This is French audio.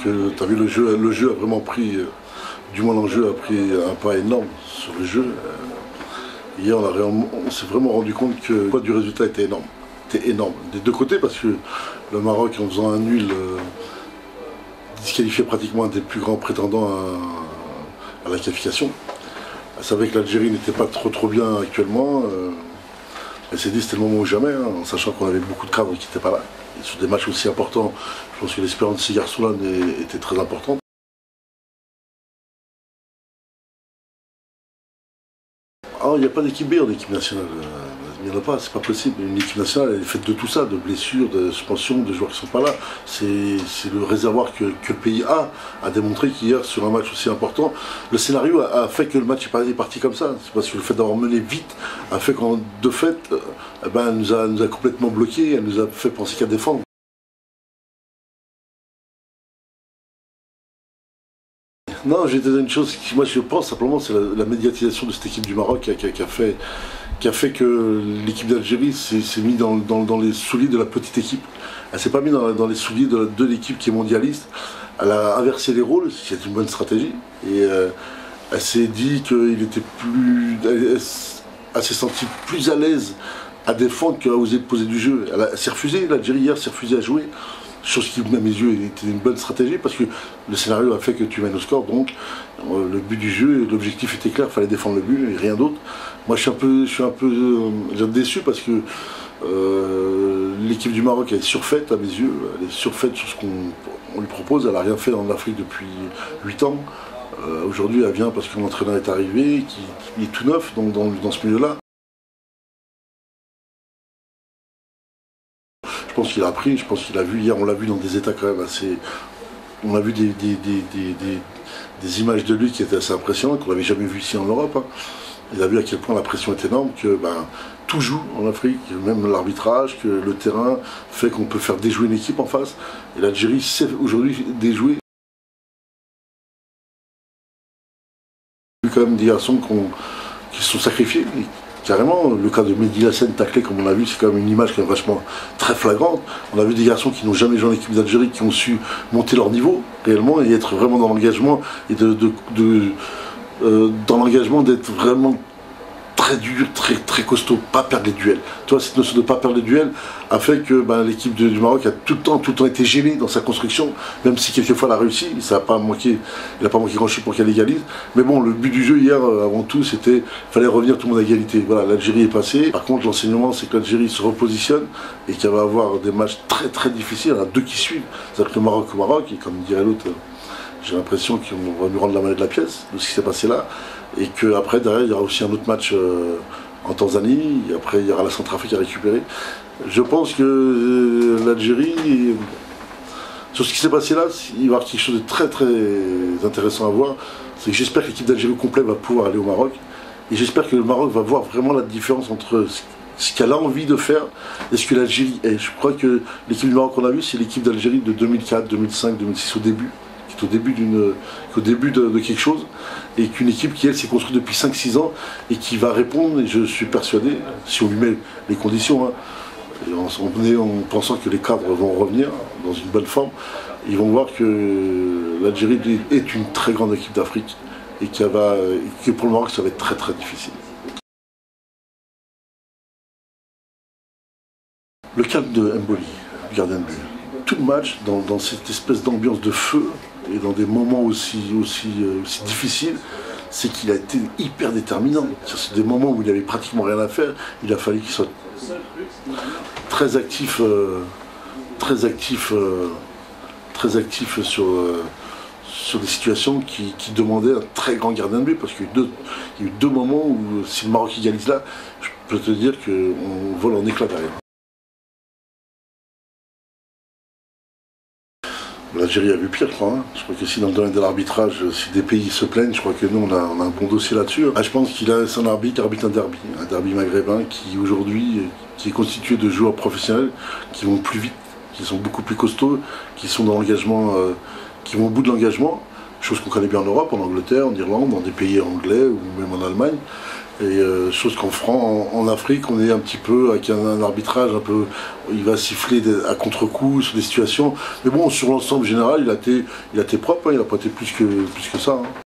que tu as vu le jeu a vraiment pris, du moins l'enjeu a pris un pas énorme sur le jeu. Hier on s'est vraiment rendu compte que le poids du résultat était énorme. C'était énorme, des deux côtés, parce que le Maroc, en faisant un nul, disqualifiait pratiquement un des plus grands prétendants à la qualification. Elle savait que l'Algérie n'était pas trop bien actuellement. Elle s'est dit c'était le moment ou jamais, hein, en sachant qu'on avait beaucoup de cadres qui n'étaient pas là. Et sur des matchs aussi importants, je pense que l'espérance de ces garçons-là était très importante. Ah, il n'y a pas d'équipe B en équipe nationale. Il n'y en a pas, c'est pas possible. Une équipe nationale, elle est faite de tout ça, de blessures, de suspensions, de joueurs qui ne sont pas là. C'est le réservoir que le pays a démontré qu'hier, sur un match aussi important, le scénario a fait que le match est parti comme ça. C'est parce que le fait d'avoir mené vite a fait qu'en de fait, elle nous a complètement bloqués, elle nous a fait penser qu'à défendre. Non, j'ai dit une chose qui, moi je pense simplement, c'est la médiatisation de cette équipe du Maroc qui a fait que l'équipe d'Algérie s'est mise dans les souliers de la petite équipe. Elle ne s'est pas mise dans les souliers de l'équipe qui est mondialiste. Elle a inversé les rôles, c'est une bonne stratégie. Et elle s'est dit qu'elle s'est sentie plus à l'aise à défendre qu'à oser poser du jeu. Elle s'est refusée, l'Algérie hier s'est refusée à jouer. Chose qui, à mes yeux, était une bonne stratégie parce que le scénario a fait que tu mènes au score. Donc, le but du jeu, l'objectif était clair, il fallait défendre le but et rien d'autre. Moi, je suis un peu déçu parce que l'équipe du Maroc elle est surfaite à mes yeux. Elle est surfaite sur ce qu'on lui propose. Elle n'a rien fait en Afrique depuis 8 ans. Aujourd'hui, elle vient parce que l'entraîneur est arrivé, qui est tout neuf dans ce milieu-là. Je pense qu'il a appris, je pense qu'il a vu, hier on l'a vu dans des états quand même assez... On a vu des images de lui qui étaient assez impressionnantes, qu'on n'avait jamais vu ici en Europe. Hein. Il a vu à quel point la pression est énorme, que tout joue en Afrique, même l'arbitrage, que le terrain fait qu'on peut faire déjouer une équipe en face. Et l'Algérie sait aujourd'hui déjouer. Il y a eu quand même des garçons qui se sont sacrifiés. Carrément, le cas de Mehdi Hassen taclé, comme on a vu, c'est quand même une image qui est vachement très flagrante. On a vu des garçons qui n'ont jamais joué en équipe d'Algérie, qui ont su monter leur niveau réellement et être vraiment dans l'engagement et dans l'engagement d'être vraiment très dur, très costaud, pas perdre les duels. Tu vois, cette notion de ne pas perdre les duels a fait que l'équipe du Maroc a tout le temps été gênée dans sa construction, même si quelquefois elle a réussi, il n'a pas manqué grand-chose pour qu'elle égalise. Mais bon, le but du jeu hier, avant tout, c'était qu'il fallait revenir tout le monde à égalité. Voilà, l'Algérie est passée. Par contre, l'enseignement, c'est que l'Algérie se repositionne et qu'elle va avoir des matchs très difficiles. Il y en a deux qui suivent. C'est-à-dire que le Maroc au Maroc, et comme dirait l'autre, j'ai l'impression qu'on va nous rendre la monnaie de la pièce de ce qui s'est passé là. Et qu'après, derrière, il y aura aussi un autre match en Tanzanie. Et après, il y aura la Centrafrique à récupérer. Je pense que l'Algérie, sur ce qui s'est passé là, il va y avoir quelque chose de très intéressant à voir. C'est que j'espère que l'équipe d'Algérie au complet va pouvoir aller au Maroc. Et j'espère que le Maroc va voir vraiment la différence entre ce qu'elle a envie de faire et ce que l'Algérie est. Je crois que l'équipe du Maroc qu'on a vue, c'est l'équipe d'Algérie de 2004, 2005, 2006 au début. Au début de quelque chose, et qu'une équipe qui elle s'est construite depuis 5-6 ans et qui va répondre, et je suis persuadé, si on lui met les conditions, hein, et en pensant que les cadres vont revenir dans une bonne forme, ils vont voir que l'Algérie est une très grande équipe d'Afrique et que pour le Maroc ça va être très difficile. Le calme de Mboli, le gardien de but. Tout le match, dans cette espèce d'ambiance de feu, et dans des moments aussi difficiles, c'est qu'il a été hyper déterminant. C'est des moments où il avait pratiquement rien à faire, il a fallu qu'il soit très actif sur des situations qui demandaient un très grand gardien de but, parce qu'il y a eu deux moments où si le Maroc égalise là, je peux te dire qu'on vole en éclat derrière. L'Algérie a vu pire, je crois. Hein. Je crois que si dans le domaine de l'arbitrage, si des pays se plaignent, je crois que nous, on a un bon dossier là-dessus. Je pense qu'il a son arbitre un derby maghrébin qui aujourd'hui qui est constitué de joueurs professionnels qui vont plus vite, qui sont beaucoup plus costauds, qui sont dans l'engagement, qui vont au bout de l'engagement, chose qu'on connaît bien en Europe, en Angleterre, en Irlande, dans des pays anglais ou même en Allemagne. Et chose en Afrique, on est un petit peu avec un arbitrage un peu, il va siffler à contre-coup sur des situations. Mais bon, sur l'ensemble général, il a été propre, hein, il n'a pas été plus que ça. Hein.